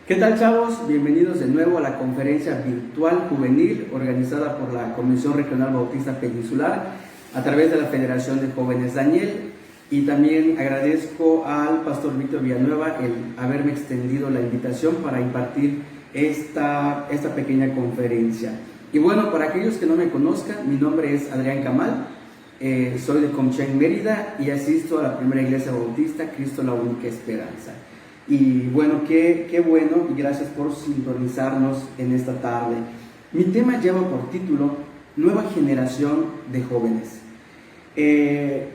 ¿Qué tal, chavos? Bienvenidos de nuevo a la conferencia virtual juvenil organizada por la Comisión Regional Bautista Peninsular a través de la Federación de Jóvenes Daniel, y también agradezco al pastor Víctor Villanueva el haberme extendido la invitación para impartir esta pequeña conferencia. Y bueno, para aquellos que no me conozcan, mi nombre es Adrián Camal, soy de Comchén, Mérida, y asisto a la primera iglesia bautista Cristo la Única Esperanza. Y bueno, qué bueno, y gracias por sintonizarnos en esta tarde. Mi tema lleva por título Nueva Generación de Jóvenes.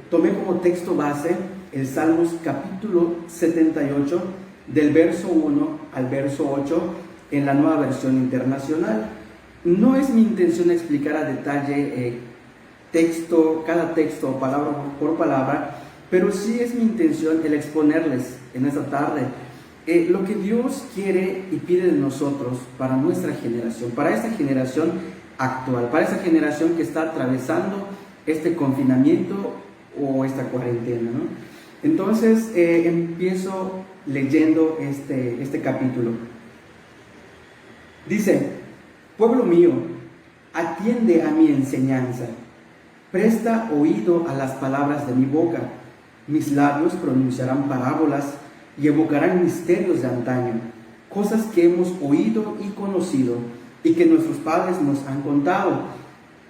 Tomé como texto base el Salmos capítulo 78, del verso 1 al verso 8, en la Nueva Versión Internacional. No es mi intención explicar a detalle cada texto palabra por palabra, pero sí es mi intención el exponerles en esta tarde lo que Dios quiere y pide de nosotros para nuestra generación, para esta generación actual, para esta generación que está atravesando este confinamiento o esta cuarentena, ¿no? Entonces empiezo leyendo este capítulo. Dice: pueblo mío, atiende a mi enseñanza, presta oído a las palabras de mi boca. Mis labios pronunciarán parábolas y evocarán misterios de antaño, cosas que hemos oído y conocido y que nuestros padres nos han contado.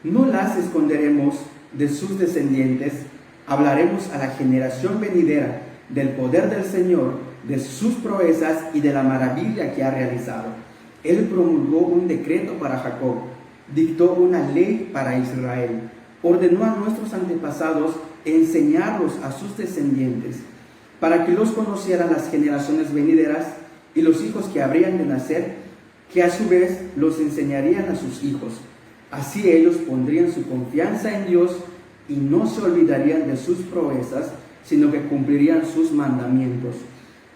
No las esconderemos de sus descendientes, hablaremos a la generación venidera del poder del Señor, de sus proezas y de la maravilla que ha realizado. Él promulgó un decreto para Jacob, dictó una ley para Israel, ordenó a nuestros antepasados enseñarlos a sus descendientes, para que los conocieran las generaciones venideras y los hijos que habrían de nacer, que a su vez los enseñarían a sus hijos. Así ellos pondrían su confianza en Dios y no se olvidarían de sus proezas, sino que cumplirían sus mandamientos.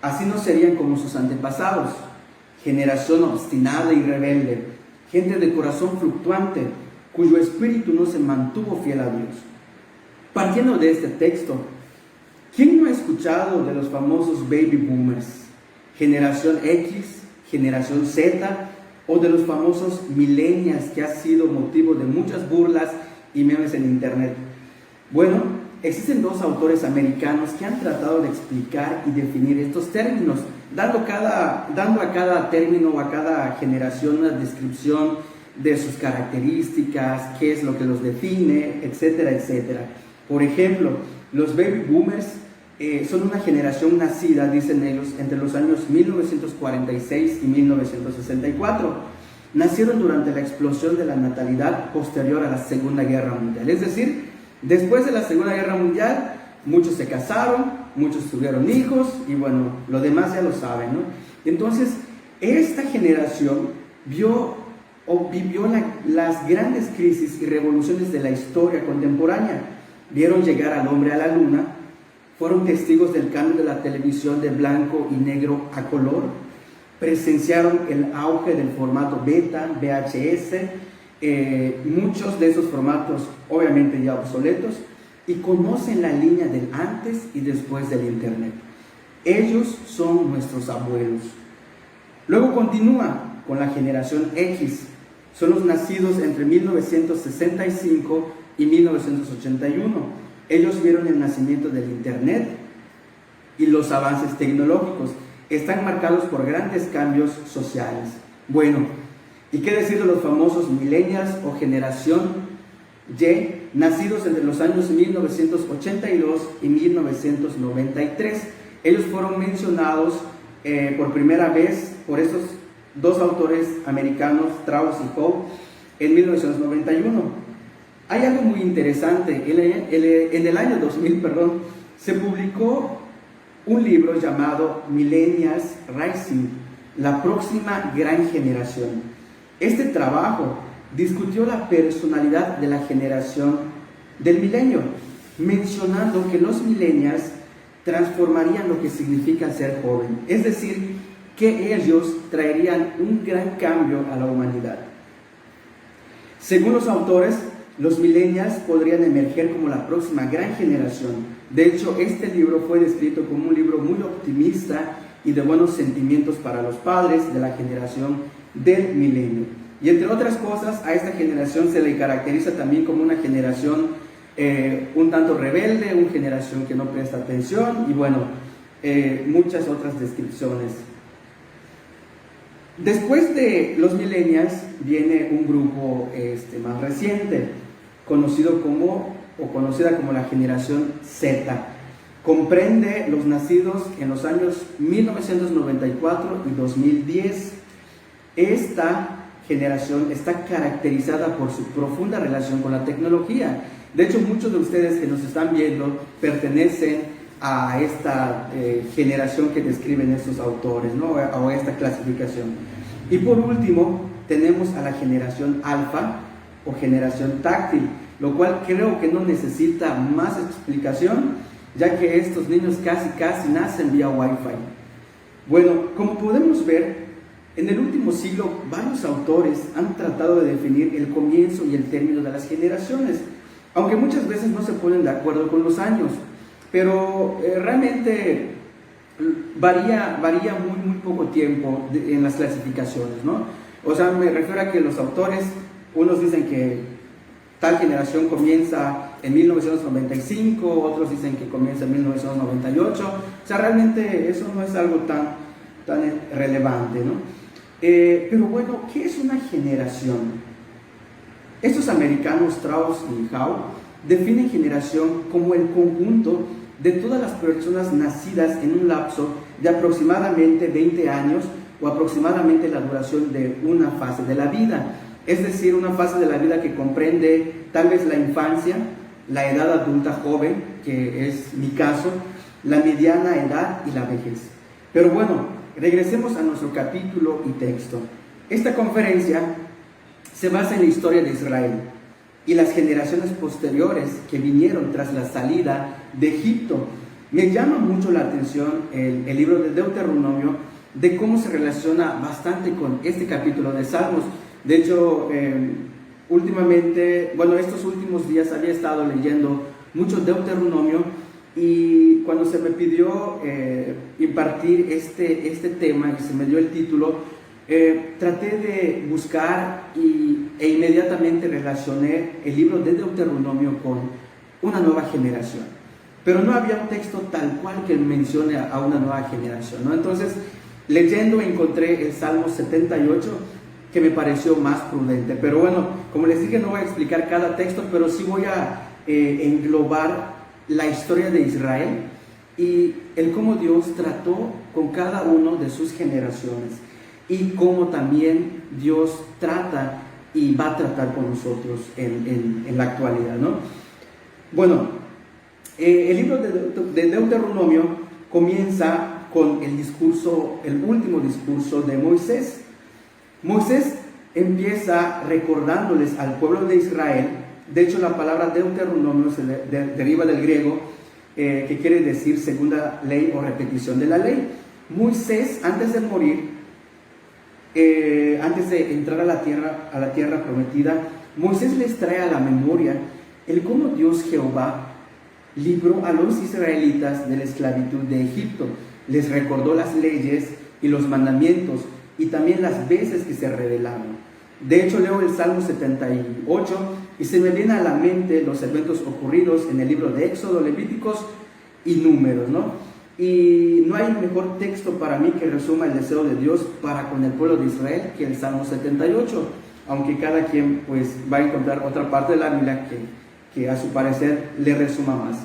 Así no serían como sus antepasados, generación obstinada y rebelde, gente de corazón fluctuante, cuyo espíritu no se mantuvo fiel a Dios. Partiendo de este texto, ¿quién no ha escuchado de los famosos baby boomers, generación X, generación Z, o de los famosos millennials, que ha sido motivo de muchas burlas y memes en internet? Bueno, existen dos autores americanos que han tratado de explicar y definir estos términos, dando a cada término o a cada generación una descripción de sus características, qué es lo que los define, etcétera, etcétera. Por ejemplo, los baby boomers son una generación nacida, dicen ellos, entre los años 1946 y 1964. Nacieron durante la explosión de la natalidad posterior a la Segunda Guerra Mundial. Es decir, después de la Segunda Guerra Mundial, muchos se casaron, muchos tuvieron hijos, y bueno, lo demás ya lo saben, ¿no? Entonces, esta generación vivió las grandes crisis y revoluciones de la historia contemporánea. Vieron llegar al hombre a la luna, fueron testigos del cambio de la televisión de blanco y negro a color, presenciaron el auge del formato beta, VHS, muchos de esos formatos obviamente ya obsoletos, y conocen la línea del antes y después del internet. Ellos son nuestros abuelos. Luego continúa con la generación X. Son los nacidos entre 1965 y 1981. Ellos vieron el nacimiento del internet y los avances tecnológicos. Están marcados por grandes cambios sociales. Bueno, ¿y qué decir de los famosos millennials o generación Y, nacidos entre los años 1982 y 1993? Ellos fueron mencionados por primera vez por estos dos autores americanos, Strauss y Howe, en 1991. Hay algo muy interesante. En el año 2000, se publicó un libro llamado Millennials Rising, la próxima gran generación. Este trabajo discutió la personalidad de la generación del milenio, mencionando que los millennials transformarían lo que significa ser joven, es decir, que ellos traerían un gran cambio a la humanidad. Según los autores, los millennials podrían emerger como la próxima gran generación. De hecho, este libro fue descrito como un libro muy optimista y de buenos sentimientos para los padres de la generación del milenio. Y entre otras cosas, a esta generación se le caracteriza también como una generación un tanto rebelde, una generación que no presta atención y bueno, muchas otras descripciones. Después de los millennials viene un grupo más reciente, conocida como la generación Z. Comprende los nacidos en los años 1994 y 2010. Esta generación está caracterizada por su profunda relación con la tecnología. De hecho, muchos de ustedes que nos están viendo pertenecen a esta generación que describen estos autores, ¿no? O a esta clasificación. Y por último, tenemos a la generación alfa o generación táctil, lo cual creo que no necesita más explicación, ya que estos niños casi nacen vía Wi-Fi. Bueno, como podemos ver, en el último siglo varios autores han tratado de definir el comienzo y el término de las generaciones, aunque muchas veces no se ponen de acuerdo con los años, pero realmente varía muy poco tiempo en las clasificaciones, ¿no? O sea, me refiero a que los autores, unos dicen que tal generación comienza en 1995, otros dicen que comienza en 1998, o sea, realmente eso no es algo tan relevante, ¿no? Pero bueno, ¿qué es una generación? Estos americanos, Strauss y Howe, definen generación como el conjunto de todas las personas nacidas en un lapso de aproximadamente 20 años o aproximadamente la duración de una fase de la vida. Es decir, una fase de la vida que comprende tal vez la infancia, la edad adulta joven, que es mi caso, la mediana edad y la vejez. Pero bueno, regresemos a nuestro capítulo y texto. Esta conferencia se basa en la historia de Israel y las generaciones posteriores que vinieron tras la salida de Egipto. Me llama mucho la atención el libro de Deuteronomio, de cómo se relaciona bastante con este capítulo de Salmos. De hecho, últimamente, estos últimos días había estado leyendo mucho Deuteronomio y cuando se me pidió impartir este tema y se me dio el título, traté de buscar e inmediatamente relacioné el libro de Deuteronomio con una nueva generación. Pero no había un texto tal cual que mencione a una nueva generación, ¿no? Entonces, leyendo encontré el Salmo 78, que me pareció más prudente. Pero bueno, como les dije, no voy a explicar cada texto, pero sí voy a englobar la historia de Israel y el cómo Dios trató con cada uno de sus generaciones y cómo también Dios trata y va a tratar con nosotros en la actualidad, ¿no? Bueno, el libro de Deuteronomio comienza con el último discurso de Moisés. Moisés empieza recordándoles al pueblo de Israel. De hecho, la palabra Deuteronomio se deriva del griego, que quiere decir segunda ley o repetición de la ley. Moisés, antes de morir, antes de entrar a la tierra prometida, Moisés les trae a la memoria el cómo Dios Jehová libró a los israelitas de la esclavitud de Egipto. Les recordó las leyes y los mandamientos y también las veces que se rebelaron. De hecho, leo el Salmo 78 y se me vienen a la mente los eventos ocurridos en el libro de Éxodo, Levíticos y Números, ¿no? Y no hay mejor texto para mí que resuma el deseo de Dios para con el pueblo de Israel que el Salmo 78, aunque cada quien pues va a encontrar otra parte de la Biblia que a su parecer le resuma más.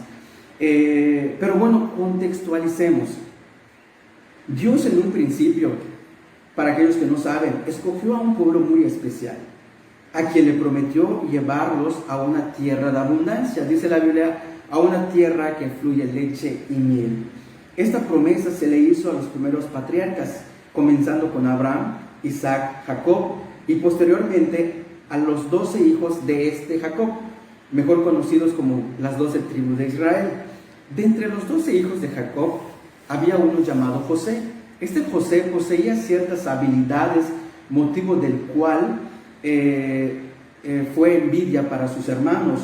Pero bueno, contextualicemos. Dios en un principio, para aquellos que no saben, escogió a un pueblo muy especial, a quien le prometió llevarlos a una tierra de abundancia, dice la Biblia, a una tierra que fluye leche y miel. Esta promesa se le hizo a los primeros patriarcas, comenzando con Abraham, Isaac, Jacob, y posteriormente a los 12 hijos de este Jacob, mejor conocidos como las 12 tribus de Israel. De entre los 12 hijos de Jacob, había uno llamado José. Este José poseía ciertas habilidades, motivo del cual fue envidia para sus hermanos,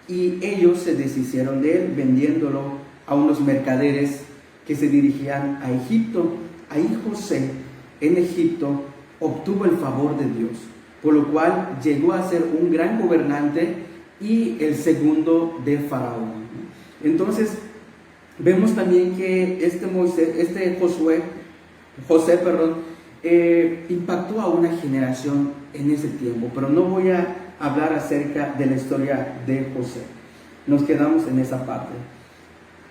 y ellos se deshicieron de él, vendiéndolo a unos mercaderes que se dirigían a Egipto. ahí José en Egipto obtuvo el favor de Dios, por lo cual llegó a ser un gran gobernante y el segundo de Faraón. Entonces, vemos también que José, impactó a una generación en ese tiempo, pero no voy a hablar acerca de la historia de José. Nos quedamos en esa parte.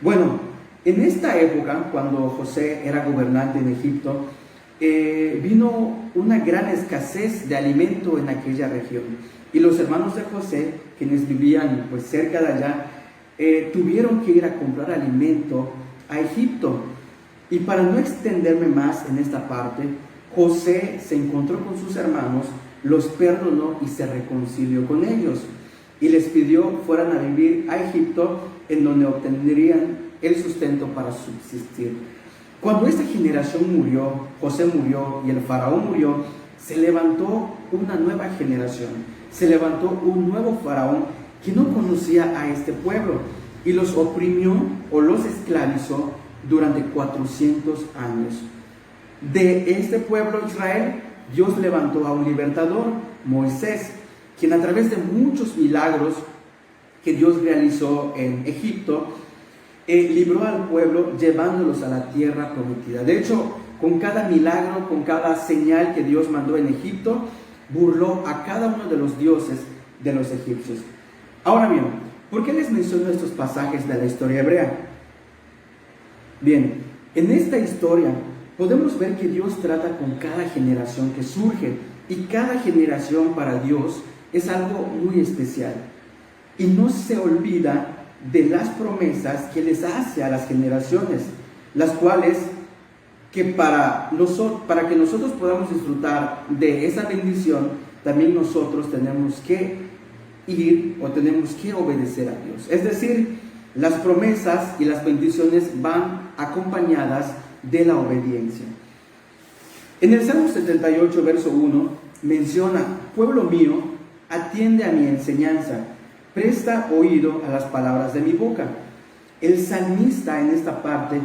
Bueno, en esta época, cuando José era gobernante en Egipto, vino una gran escasez de alimento en aquella región. Y los hermanos de José, quienes vivían pues cerca de allá, tuvieron que ir a comprar alimento a Egipto. Y para no extenderme más en esta parte, José se encontró con sus hermanos, los perdonó y se reconcilió con ellos. Y les pidió fueran a vivir a Egipto, en donde obtendrían el sustento para subsistir. Cuando esta generación murió, José murió y el faraón murió, se levantó una nueva generación, se levantó un nuevo faraón que no conocía a este pueblo y los oprimió o los esclavizó durante 400 años. De este pueblo Israel, Dios levantó a un libertador, Moisés, quien a través de muchos milagros que Dios realizó en Egipto, libró al pueblo llevándolos a la tierra prometida. De hecho, con cada milagro, con cada señal que Dios mandó en Egipto, burló a cada uno de los dioses de los egipcios. Ahora bien, ¿por qué les menciono estos pasajes de la historia hebrea? Bien, en esta historia podemos ver que Dios trata con cada generación que surge, y cada generación para Dios es algo muy especial. Y no se olvida de las promesas que les hace a las generaciones, las cuales que para que nosotros podamos disfrutar de esa bendición, también nosotros tenemos que ir o tenemos que obedecer a Dios. Es decir, las promesas y las bendiciones van acompañadas de la obediencia. En el Salmo 78, verso 1, menciona: pueblo mío, atiende a mi enseñanza, presta oído a las palabras de mi boca. El salmista en esta parte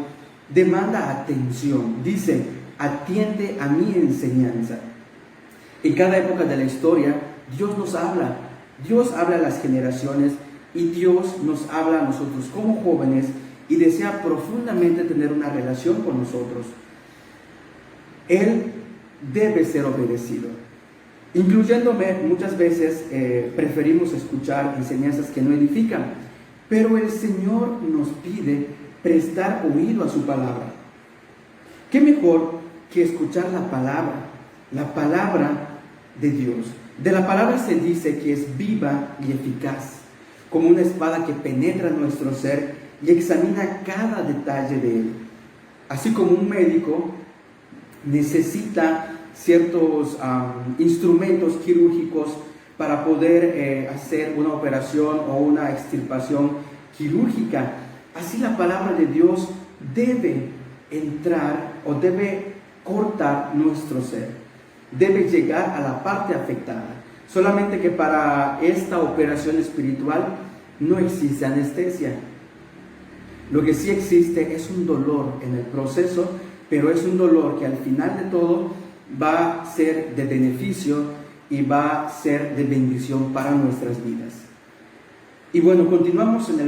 demanda atención, dice: atiende a mi enseñanza. En cada época de la historia, Dios nos habla. Dios habla a las generaciones y Dios nos habla a nosotros como jóvenes y desea profundamente tener una relación con nosotros. Él debe ser obedecido. Incluyéndome, muchas veces preferimos escuchar enseñanzas que no edifican, pero el Señor nos pide prestar oído a su palabra. ¿Qué mejor que escuchar la palabra de Dios? De la palabra se dice que es viva y eficaz, como una espada que penetra nuestro ser y examina cada detalle de él. Así como un médico necesita ciertos instrumentos quirúrgicos para poder hacer una operación o una extirpación quirúrgica, así la palabra de Dios debe entrar o debe cortar nuestro ser, debe llegar a la parte afectada. Solamente que para esta operación espiritual no existe anestesia. Lo que sí existe es un dolor en el proceso, pero es un dolor que al final de todo va a ser de beneficio y va a ser de bendición para nuestras vidas. Y bueno, continuamos en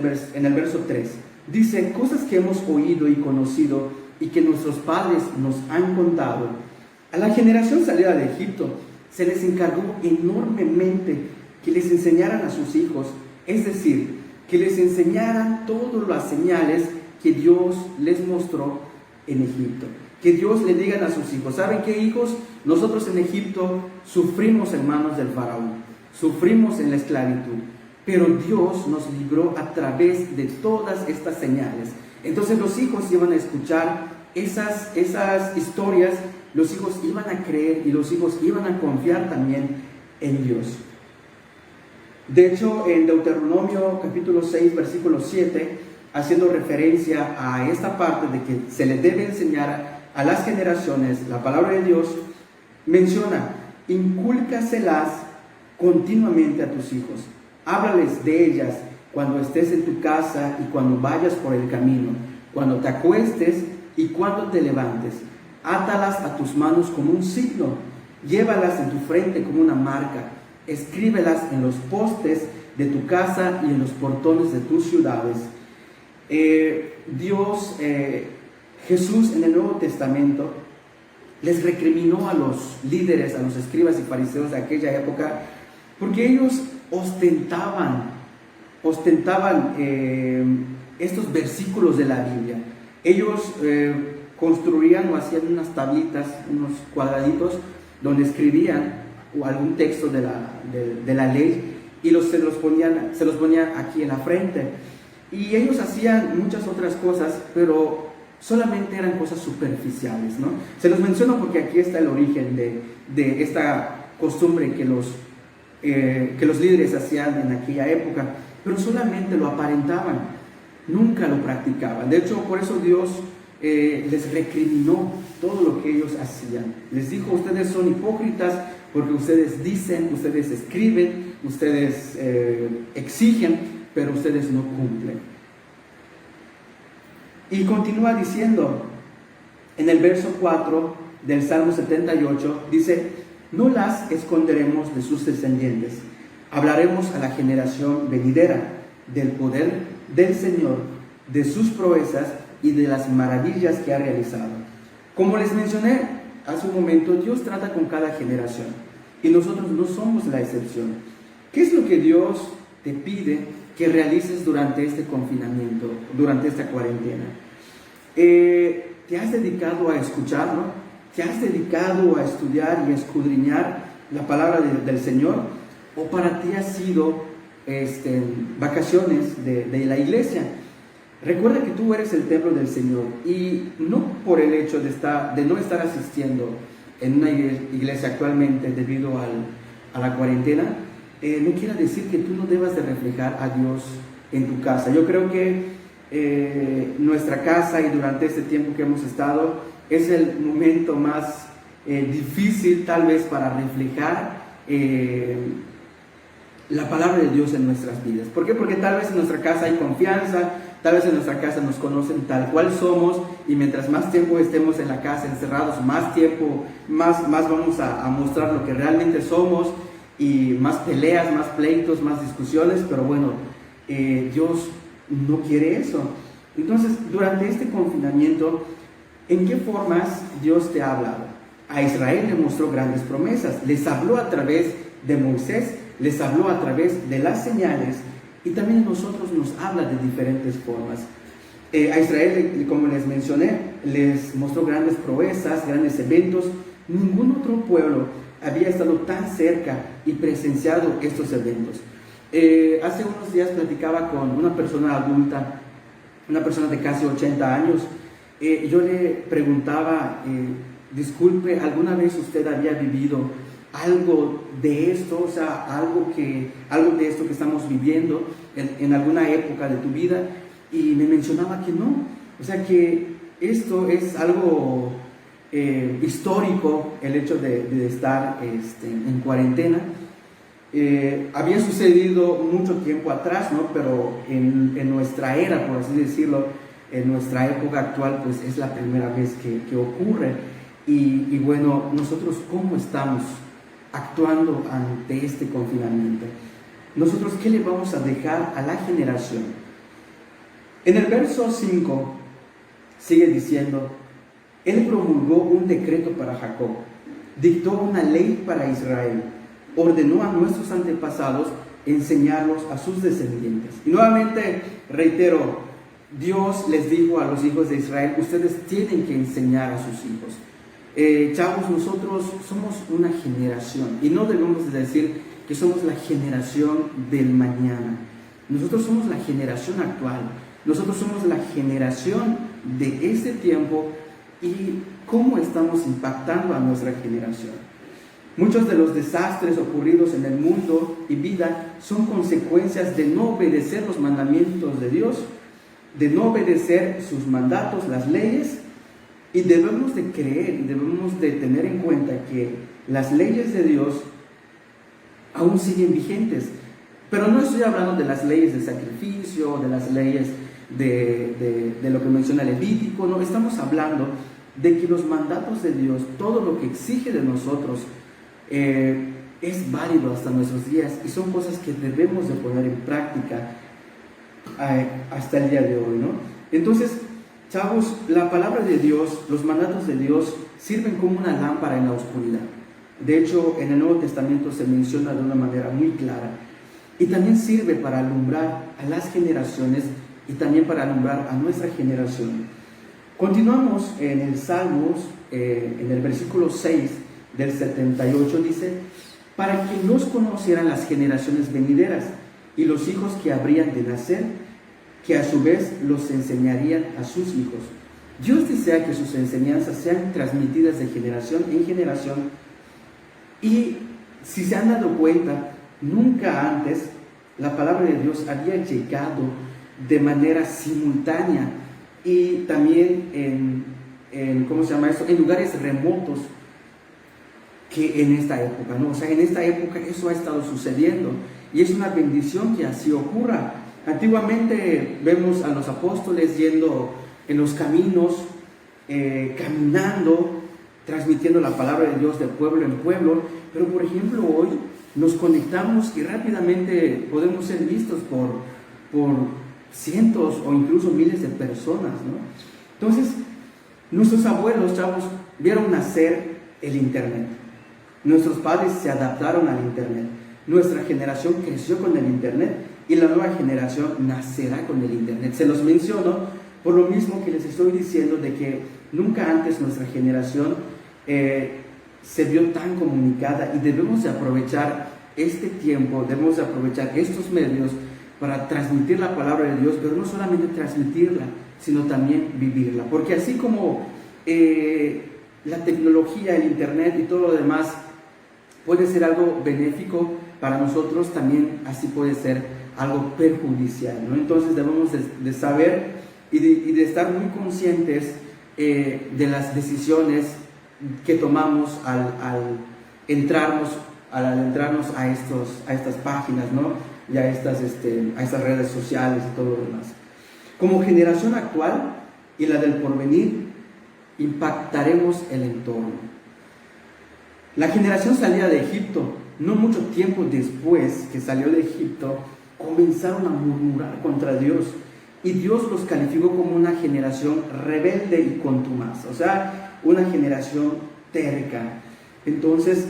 el verso 3. Dice: cosas que hemos oído y conocido y que nuestros padres nos han contado. A la generación salida de Egipto se les encargó enormemente que les enseñaran a sus hijos, es decir, que les enseñaran todas las señales que Dios les mostró en Egipto. Que Dios le digan a sus hijos: ¿saben qué, hijos? Nosotros en Egipto sufrimos en manos del faraón, sufrimos en la esclavitud, pero Dios nos libró a través de todas estas señales. Entonces los hijos iban a escuchar esas historias, los hijos iban a creer y los hijos iban a confiar también en Dios. De hecho, en Deuteronomio capítulo 6, versículo 7, haciendo referencia a esta parte de que se le debe enseñar a las generaciones la palabra de Dios, menciona: incúlcaselas continuamente a tus hijos, háblales de ellas cuando estés en tu casa y cuando vayas por el camino, cuando te acuestes y cuando te levantes. átalas a tus manos como un signo, llévalas en tu frente como una marca, escríbelas en los postes de tu casa y en los portones de tus ciudades. Jesús en el Nuevo Testamento les recriminó a los líderes, a los escribas y fariseos de aquella época, porque ellos ostentaban estos versículos de la Biblia. Ellos construían o hacían unas tablitas, unos cuadraditos, donde escribían algún texto de la ley y se los ponían aquí en la frente. Y ellos hacían muchas otras cosas, pero solamente eran cosas superficiales, ¿no? Se los menciono porque aquí está el origen de esta costumbre que los líderes hacían en aquella época, pero solamente lo aparentaban, nunca lo practicaban. De hecho, por eso Dios les recriminó todo lo que ellos hacían. Les dijo: ustedes son hipócritas porque ustedes dicen, ustedes escriben, ustedes exigen, pero ustedes no cumplen. Y continúa diciendo en el verso 4 del Salmo 78, dice: no las esconderemos de sus descendientes, hablaremos a la generación venidera del poder del Señor, de sus proezas y de las maravillas que ha realizado. Como les mencioné hace un momento, Dios trata con cada generación y nosotros no somos la excepción. ¿Qué es lo que Dios te pide que realices durante este confinamiento, durante esta cuarentena? ¿Te has dedicado a escucharlo? ¿Te has dedicado a estudiar y a escudriñar la palabra del Señor? ¿O para ti ha sido vacaciones de la iglesia? Recuerda que tú eres el templo del Señor, y no por el hecho de no estar asistiendo en una iglesia actualmente debido a la cuarentena, no quiere decir que tú no debas de reflejar a Dios en tu casa. Yo creo que nuestra casa, y durante este tiempo que hemos estado, es el momento más difícil tal vez para reflejar la palabra de Dios en nuestras vidas. ¿Por qué? Porque tal vez en nuestra casa hay confianza, tal vez en nuestra casa nos conocen tal cual somos, y mientras más tiempo estemos en la casa encerrados, más vamos a mostrar lo que realmente somos, y más peleas, más pleitos, más discusiones. Pero bueno, Dios no quiere eso. Entonces, durante este confinamiento, ¿en qué formas Dios te ha hablado? A Israel le mostró grandes promesas, les habló a través de Moisés, les habló a través de las señales, y también a nosotros nos habla de diferentes formas. A Israel, como les mencioné, les mostró grandes proezas, grandes eventos. Ningún otro pueblo había estado tan cerca y presenciado estos eventos. Hace unos días platicaba con una persona adulta, una persona de casi 80 años. Yo le preguntaba: disculpe, ¿alguna vez usted había vivido algo de esto? O sea, algo de esto que estamos viviendo en alguna época de tu vida. Y me mencionaba que no, o sea, que esto es algo histórico, el hecho de estar en cuarentena. Había sucedido mucho tiempo atrás, ¿no? Pero en nuestra era, por así decirlo, en nuestra época actual, pues es la primera vez que ocurre. Y bueno, nosotros, ¿cómo estamos actuando ante este confinamiento? Nosotros, ¿qué le vamos a dejar a la generación? En el verso 5 sigue diciendo: Él promulgó un decreto para Jacob, dictó una ley para Israel, ordenó a nuestros antepasados enseñarlos a sus descendientes. Y nuevamente reitero, Dios les dijo a los hijos de Israel: ustedes tienen que enseñar a sus hijos. Chavos, nosotros somos una generación, y no debemos decir que somos la generación del mañana. Nosotros somos la generación actual, nosotros somos la generación de este tiempo, y cómo estamos impactando a nuestra generación. Muchos de los desastres ocurridos en el mundo y vida son consecuencias de no obedecer los mandamientos de Dios, de no obedecer sus mandatos, las leyes. Y debemos de creer y debemos de tener en cuenta que las leyes de Dios aún siguen vigentes. Pero no estoy hablando de las leyes de sacrificio, de las leyes de lo que menciona Levítico. No, estamos hablando de que los mandatos de Dios, todo lo que exige de nosotros, es válido hasta nuestros días y son cosas que debemos de poner en práctica hasta el día de hoy, ¿no? Entonces, chavos, la palabra de Dios, los mandatos de Dios sirven como una lámpara en la oscuridad. De hecho, en el Nuevo Testamento se menciona de una manera muy clara. Y también sirve para alumbrar a las generaciones y también para alumbrar a nuestra generación. Continuamos en el Salmos, en el versículo 6 del 78, dice: para que los conocieran las generaciones venideras y los hijos que habrían de nacer, que a su vez los enseñarían a sus hijos. Dios desea que sus enseñanzas sean transmitidas de generación en generación. Y si se han dado cuenta, nunca antes la palabra de Dios había llegado de manera simultánea y también en lugares remotos que en esta época, ¿no? O sea, en esta época eso ha estado sucediendo y es una bendición que así ocurra. Antiguamente vemos a los apóstoles yendo en los caminos, caminando, transmitiendo la palabra de Dios de pueblo en pueblo, pero por ejemplo hoy nos conectamos y rápidamente podemos ser vistos por cientos o incluso miles de personas, ¿no? Entonces, nuestros abuelos, chavos, vieron nacer el internet. Nuestros padres se adaptaron al internet. Nuestra generación creció con el internet y la nueva generación nacerá con el internet. Se los menciono por lo mismo que les estoy diciendo de que nunca antes nuestra generación se vio tan comunicada y debemos de aprovechar este tiempo, debemos de aprovechar estos medios para transmitir la palabra de Dios, pero no solamente transmitirla, sino también vivirla. Porque así como la tecnología, el internet y todo lo demás puede ser algo benéfico para nosotros, también así puede ser algo perjudicial, ¿no? Entonces debemos de saber y de estar muy conscientes de las decisiones que tomamos al entrarnos a estas páginas, ¿no? Y a estas redes sociales y todo lo demás. Como generación actual y la del porvenir, impactaremos el entorno. La generación salida de Egipto, no mucho tiempo después que salió de Egipto, comenzaron a murmurar contra Dios. Y Dios los calificó como una generación rebelde y contumaz, o sea, una generación terca. Entonces,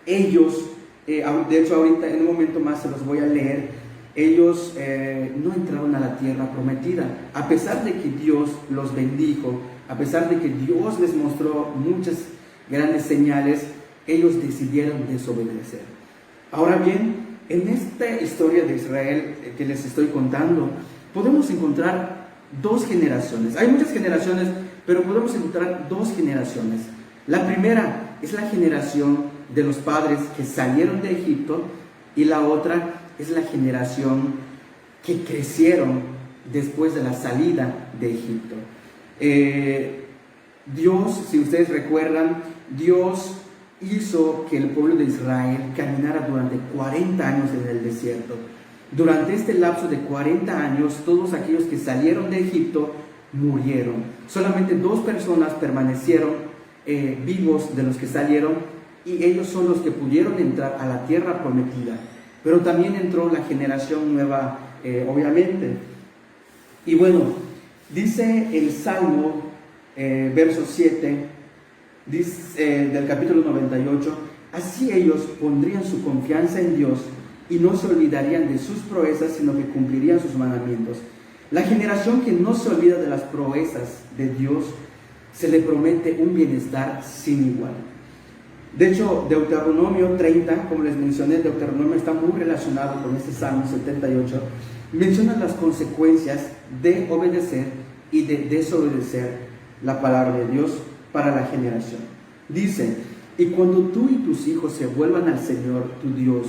ellos, de hecho ahorita en un momento más se los voy a leer, ellos no entraron a la tierra prometida, a pesar de que Dios los bendijo, a pesar de que Dios les mostró muchas grandes señales, ellos decidieron desobedecer. Ahora bien, en esta historia de Israel que les estoy contando, podemos encontrar dos generaciones. Hay muchas generaciones, pero podemos encontrar dos generaciones. La primera es la generación de los padres que salieron de Egipto y la otra es la generación que crecieron después de la salida de Egipto. Dios, si ustedes recuerdan, Dios hizo que el pueblo de Israel caminara durante 40 años en el desierto. Durante este lapso de 40 años, todos aquellos que salieron de Egipto murieron. Solamente 2 personas permanecieron vivos de los que salieron, y ellos son los que pudieron entrar a la tierra prometida. Pero también entró la generación nueva, obviamente. Y bueno, dice el Salmo, verso 7, del capítulo 98, así ellos pondrían su confianza en Dios y no se olvidarían de sus proezas, sino que cumplirían sus mandamientos. La generación que no se olvida de las proezas de Dios, se le promete un bienestar sin igual. De hecho, Deuteronomio 30, como les mencioné, Deuteronomio está muy relacionado con este Salmo 78, menciona las consecuencias de obedecer y de desobedecer la palabra de Dios para la generación. Dice: y cuando tú y tus hijos se vuelvan al Señor tu Dios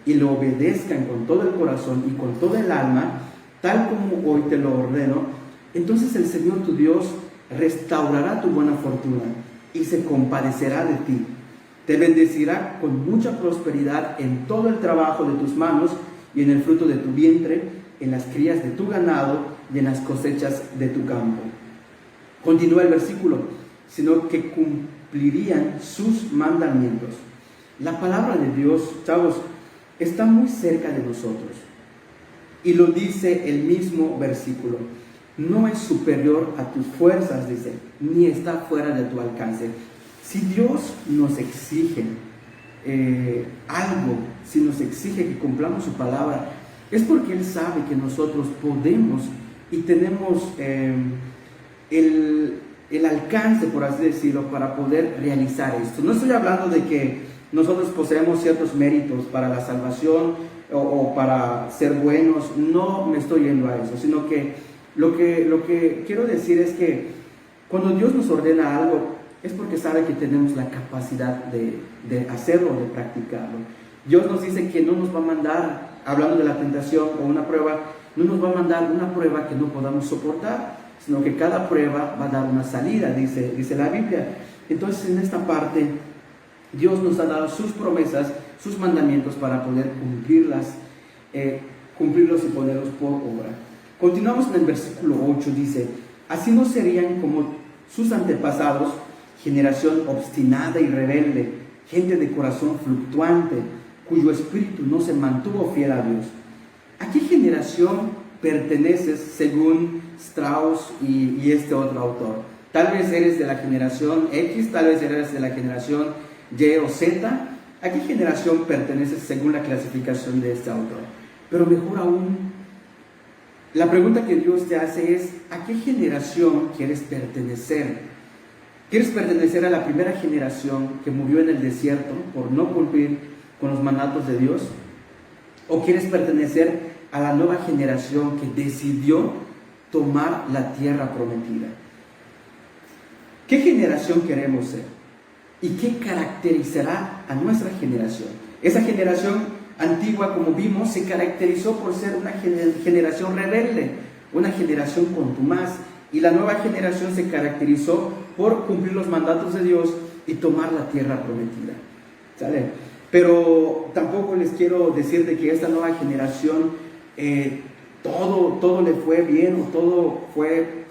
y lo obedezcan con todo el corazón y con toda el alma, tal como hoy te lo ordeno, entonces el Señor tu Dios restaurará tu buena fortuna y se compadecerá de ti. Te bendecirá con mucha prosperidad en todo el trabajo de tus manos y en el fruto de tu vientre, en las crías de tu ganado y en las cosechas de tu campo. Continúa el versículo: sino que cumplirían sus mandamientos. La palabra de Dios, chavos, está muy cerca de nosotros. Y lo dice el mismo versículo. No es superior a tus fuerzas, dice, ni está fuera de tu alcance. Si Dios nos exige algo, si nos exige que cumplamos su palabra, es porque Él sabe que nosotros podemos y tenemos el alcance, por así decirlo, para poder realizar esto. No estoy hablando de que nosotros poseemos ciertos méritos para la salvación o para ser buenos, no me estoy yendo a eso, sino que lo que quiero decir es que cuando Dios nos ordena algo, es porque sabe que tenemos la capacidad de hacerlo, de practicarlo. Dios nos dice que no nos va a mandar, hablando de la tentación o una prueba, no nos va a mandar una prueba que no podamos soportar, sino que cada prueba va a dar una salida, dice la Biblia. Entonces, en esta parte, Dios nos ha dado sus promesas, sus mandamientos para poder cumplirlos y ponerlos por obra. Continuamos en el versículo 8, dice: así no serían como sus antepasados, generación obstinada y rebelde, gente de corazón fluctuante, cuyo espíritu no se mantuvo fiel a Dios. ¿A qué generación perteneces según Strauss y este otro autor? Tal vez eres de la generación X, tal vez eres de la generación Y o Z. ¿A qué generación perteneces según la clasificación de este autor? Pero mejor aún, la pregunta que Dios te hace es: ¿a qué generación quieres pertenecer? ¿Quieres pertenecer a la primera generación que murió en el desierto por no cumplir con los mandatos de Dios? ¿O quieres pertenecer a la nueva generación que decidió tomar la tierra prometida? ¿Qué generación queremos ser? ¿Y qué caracterizará a nuestra generación? Esa generación antigua, como vimos, se caracterizó por ser una generación rebelde, una generación contumaz. Y la nueva generación se caracterizó por cumplir los mandatos de Dios y tomar la tierra prometida. ¿Sale? Pero tampoco les quiero decir de que esta nueva generación todo le fue bien o todo fue,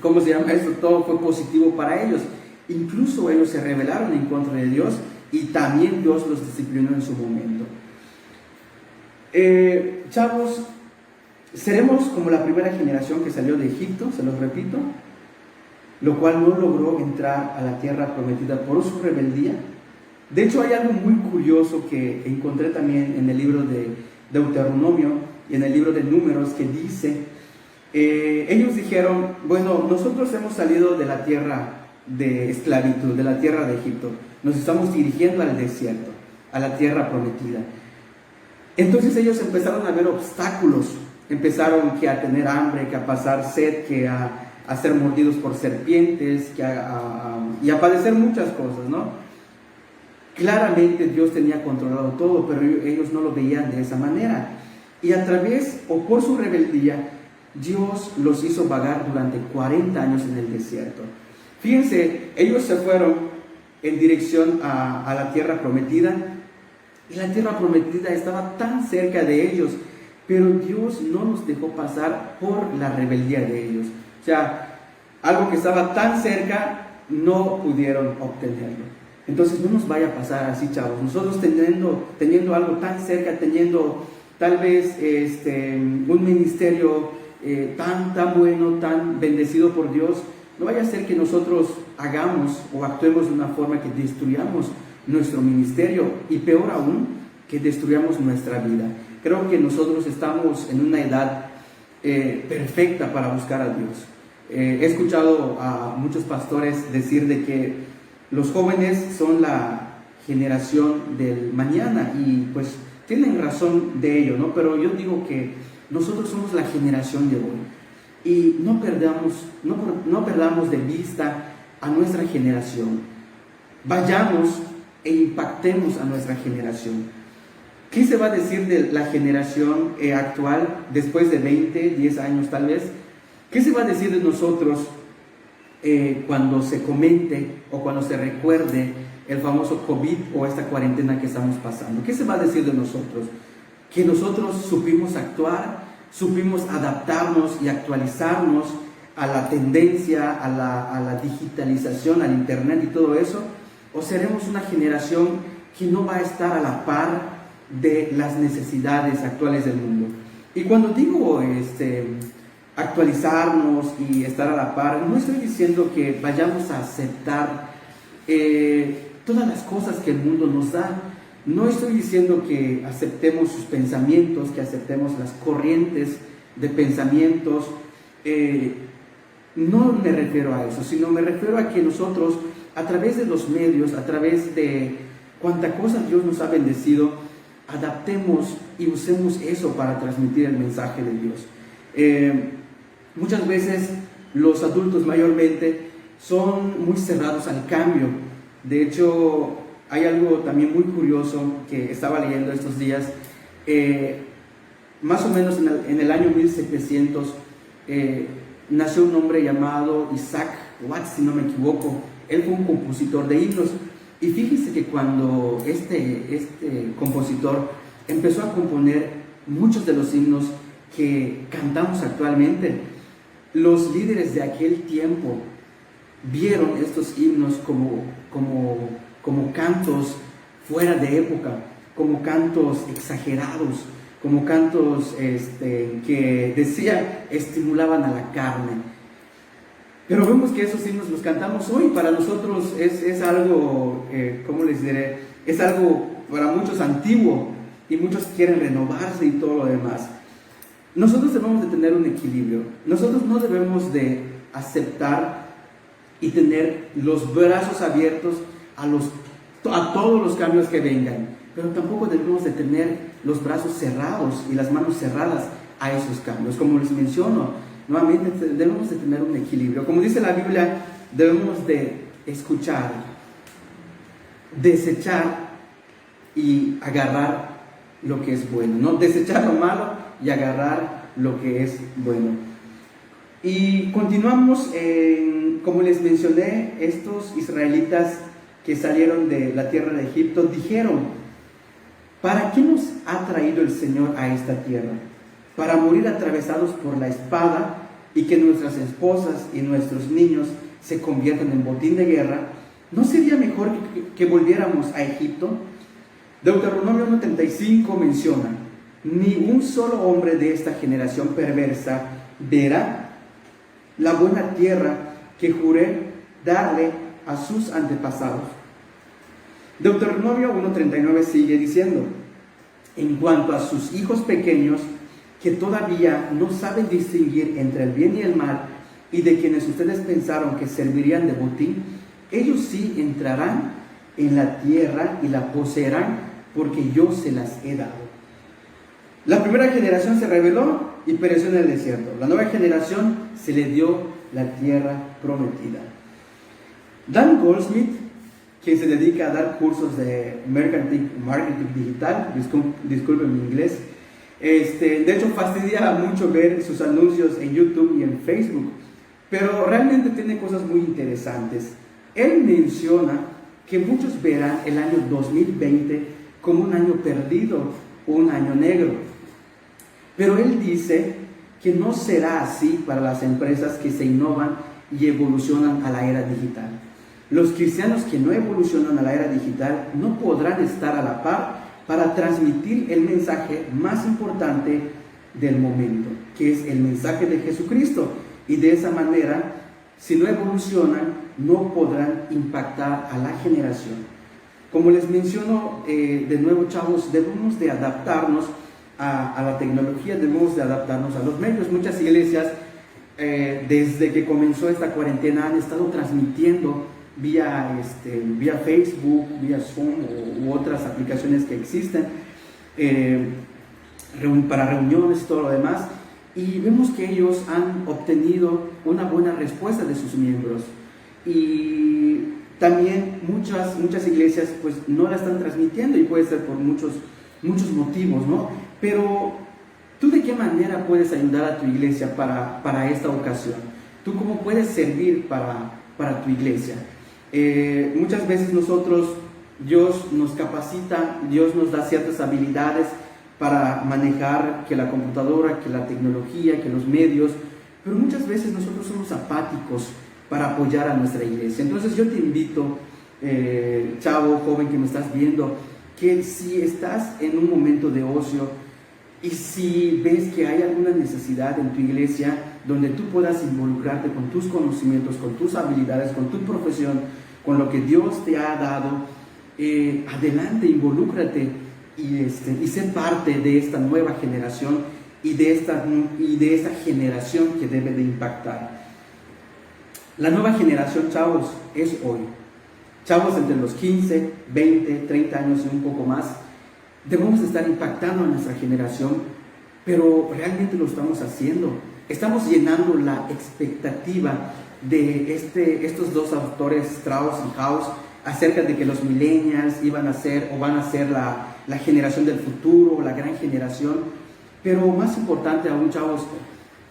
¿cómo se llama esto? Todo fue positivo para ellos. Incluso ellos se rebelaron en contra de Dios y también Dios los disciplinó en su momento. Chavos, seremos como la primera generación que salió de Egipto, se los repito, lo cual no logró entrar a la tierra prometida por su rebeldía. De hecho, hay algo muy curioso que encontré también en el libro de Deuteronomio y en el libro de Números, que dice, ellos dijeron: bueno, nosotros hemos salido de la tierra de esclavitud, de la tierra de Egipto, nos estamos dirigiendo al desierto, a la tierra prometida. Entonces ellos empezaron a ver obstáculos, empezaron que a tener hambre, que a pasar sed, que a ser mordidos por serpientes, y a padecer muchas cosas, ¿no? Claramente Dios tenía controlado todo, pero ellos no lo veían de esa manera. Y a través, o por su rebeldía, Dios los hizo vagar durante 40 años en el desierto. Fíjense, ellos se fueron en dirección a la tierra prometida, y la tierra prometida estaba tan cerca de ellos, pero Dios no los dejó pasar por la rebeldía de ellos. O sea, algo que estaba tan cerca, no pudieron obtenerlo. Entonces no nos vaya a pasar así, chavos. Nosotros teniendo algo tan cerca, teniendo tal vez un ministerio tan bueno, tan bendecido por Dios, no vaya a ser que nosotros hagamos o actuemos de una forma que destruyamos nuestro ministerio, y peor aún, que destruyamos nuestra vida. Creo que nosotros estamos en una edad perfecta para buscar a Dios. He escuchado a muchos pastores decir de que los jóvenes son la generación del mañana, y pues tienen razón de ello, ¿no? Pero yo digo que nosotros somos la generación de hoy, y no perdamos de vista a nuestra generación. Vayamos e impactemos a nuestra generación. ¿Qué se va a decir de la generación actual después de 20, 10 años tal vez? ¿Qué se va a decir de nosotros cuando se comente o cuando se recuerde el famoso COVID o esta cuarentena que estamos pasando? ¿Qué se va a decir de nosotros? Que nosotros supimos actuar, supimos adaptarnos y actualizarnos a la tendencia, a la digitalización, al internet y todo eso, o seremos una generación que no va a estar a la par de las necesidades actuales del mundo. Y cuando digo actualizarnos y estar a la par, no estoy diciendo que vayamos a aceptar todas las cosas que el mundo nos da. No estoy diciendo que aceptemos sus pensamientos, que aceptemos las corrientes de pensamientos. No me refiero a eso, sino me refiero a que nosotros, a través de los medios, a través de cuánta cosa Dios nos ha bendecido, adaptemos y usemos eso para transmitir el mensaje de Dios. Muchas veces los adultos mayormente son muy cerrados al cambio. De hecho, hay algo también muy curioso que estaba leyendo estos días. Más o menos en el año 1700 nació un hombre llamado Isaac Watts, si no me equivoco. Él fue un compositor de himnos. Y fíjense que cuando este compositor empezó a componer muchos de los himnos que cantamos actualmente, los líderes de aquel tiempo vieron estos himnos como cantos fuera de época, como cantos exagerados, como cantos que decía estimulaban a la carne. Pero vemos que esos himnos los cantamos hoy. Para nosotros es algo, ¿cómo les diré? Es algo para muchos antiguo y muchos quieren renovarse y todo lo demás. Nosotros debemos de tener un equilibrio. Nosotros no debemos de aceptar y tener los brazos abiertos a todos los cambios que vengan, pero tampoco debemos de tener los brazos cerrados y las manos cerradas a esos cambios. Como les menciono, nuevamente debemos de tener un equilibrio. Como dice la Biblia, debemos de escuchar, desechar y agarrar lo que es bueno, ¿no? Desechar lo malo y agarrar lo que es bueno. Y continuamos, como les mencioné, estos israelitas que salieron de la tierra de Egipto dijeron: ¿para qué nos ha traído el Señor a esta tierra? Para morir atravesados por la espada y que nuestras esposas y nuestros niños se conviertan en botín de guerra. ¿No sería mejor que volviéramos a Egipto? Deuteronomio 1:35 menciona: ni un solo hombre de esta generación perversa verá la buena tierra que juré darle a sus antepasados. Deuteronomio 1:39 sigue diciendo: en cuanto a sus hijos pequeños, que todavía no saben distinguir entre el bien y el mal, y de quienes ustedes pensaron que servirían de botín, ellos sí entrarán en la tierra y la poseerán, porque yo se las he dado. La primera generación se rebeló y pereció en el desierto. La nueva generación se le dio la tierra prometida. Dan Goldsmith, quien se dedica a dar cursos de marketing digital, disculpen mi inglés, de hecho fastidia mucho ver sus anuncios en YouTube y en Facebook, pero realmente tiene cosas muy interesantes. Él menciona que muchos verán el año 2020 como un año perdido o un año negro, pero él dice que no será así para las empresas que se innovan y evolucionan a la era digital. Los cristianos que no evolucionan a la era digital no podrán estar a la par para transmitir el mensaje más importante del momento, que es el mensaje de Jesucristo. Y de esa manera, si no evolucionan, no podrán impactar a la generación. Como les menciono, de nuevo, chavos, debemos de adaptarnos a la tecnología, debemos de adaptarnos a los medios. Muchas iglesias, desde que comenzó esta cuarentena, han estado transmitiendo vía Facebook, vía Zoom u otras aplicaciones que existen para reuniones y todo lo demás, y vemos que ellos han obtenido una buena respuesta de sus miembros. Y también muchas iglesias pues no la están transmitiendo, y puede ser por muchos motivos, ¿no? Pero ¿tú de qué manera puedes ayudar a tu iglesia para esta ocasión? ¿Tú cómo puedes servir para tu iglesia? Muchas veces Dios nos capacita, Dios nos da ciertas habilidades para manejar que la computadora, que la tecnología, que los medios, pero muchas veces nosotros somos apáticos para apoyar a nuestra iglesia. Entonces yo te invito, chavo, joven que me estás viendo, que si estás en un momento de ocio y si ves que hay alguna necesidad en tu iglesia donde tú puedas involucrarte con tus conocimientos, con tus habilidades, con tu profesión, con lo que Dios te ha dado, adelante, involúcrate y sé parte de esta nueva generación y de esta generación que debe de impactar. La nueva generación, chavos, es hoy. Chavos entre los 15, 20, 30 años y un poco más, debemos estar impactando a nuestra generación, pero realmente lo estamos haciendo. Estamos llenando la expectativa de estos dos autores, Strauss y House, acerca de que los millennials iban a ser o van a ser la generación del futuro, la gran generación. Pero más importante aún, chavos,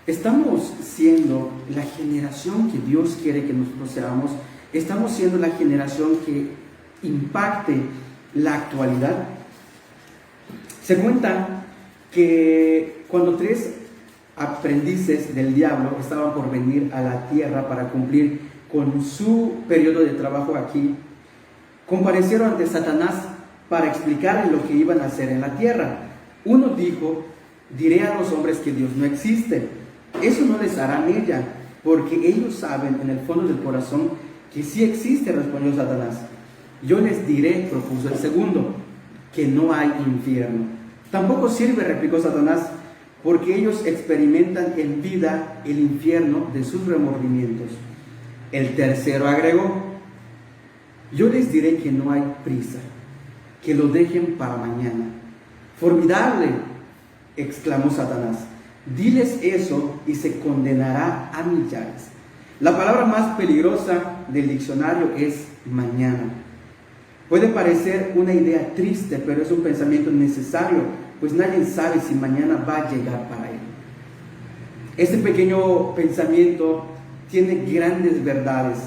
estamos siendo la generación que Dios quiere que nosotros seamos. Estamos siendo la generación que impacte la actualidad. Se cuenta que cuando 3 aprendices del diablo estaban por venir a la tierra para cumplir con su periodo de trabajo aquí, comparecieron ante Satanás para explicarle lo que iban a hacer en la tierra. Uno dijo: diré a los hombres que Dios no existe. Eso no les hará mella, porque ellos saben en el fondo del corazón que sí existe, respondió Satanás. Yo les diré, propuso el segundo, que no hay infierno. Tampoco sirve, replicó Satanás, porque ellos experimentan en vida el infierno de sus remordimientos. El tercero agregó: yo les diré que no hay prisa, que lo dejen para mañana. Formidable, exclamó Satanás. Diles eso y se condenará a millares. La palabra más peligrosa del diccionario es mañana. Puede parecer una idea triste, pero es un pensamiento necesario, pues nadie sabe si mañana va a llegar para él. Este pequeño pensamiento tiene grandes verdades.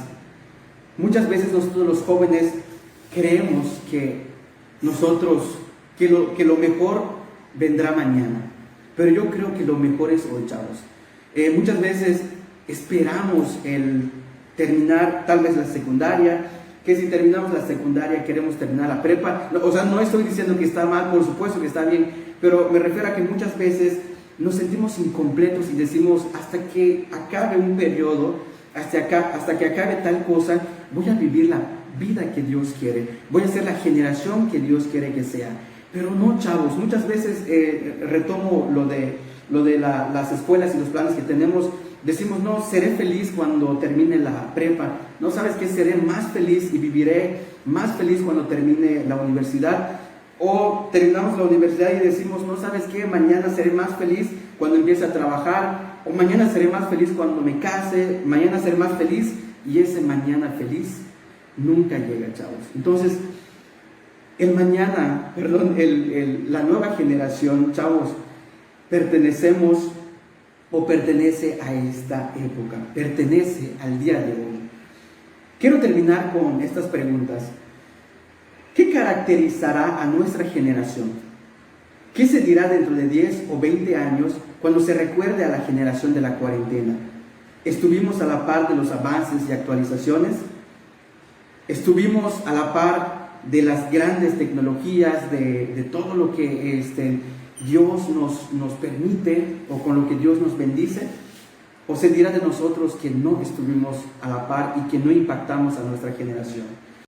Muchas veces nosotros los jóvenes creemos que lo mejor vendrá mañana, pero yo creo que lo mejor es hoy, chavos. Muchas veces esperamos el terminar tal vez la secundaria, que si terminamos la secundaria queremos terminar la prepa. O sea, no estoy diciendo que está mal, por supuesto que está bien, pero me refiero a que muchas veces nos sentimos incompletos y decimos: hasta que acabe un periodo, hasta que acabe tal cosa, voy a vivir la vida que Dios quiere, voy a ser la generación que Dios quiere que sea. Pero no, chavos, muchas veces retomo lo de las escuelas y los planes que tenemos. Decimos: no, seré feliz cuando termine la prepa. No, ¿sabes qué? Seré más feliz y viviré más feliz cuando termine la universidad. O terminamos la universidad y decimos: no, ¿sabes qué? Mañana seré más feliz cuando empiece a trabajar. O mañana seré más feliz cuando me case. Mañana seré más feliz. Y ese mañana feliz nunca llega, chavos. Entonces, la nueva generación, chavos, pertenece a esta época, pertenece al día de hoy. Quiero terminar con estas preguntas. ¿Qué caracterizará a nuestra generación? ¿Qué se dirá dentro de 10 o 20 años cuando se recuerde a la generación de la cuarentena? ¿Estuvimos a la par de los avances y actualizaciones? ¿Estuvimos a la par de las grandes tecnologías, de todo lo que Dios nos permite o con lo que Dios nos bendice? ¿O se dirá de nosotros que no estuvimos a la par y que no impactamos a nuestra generación?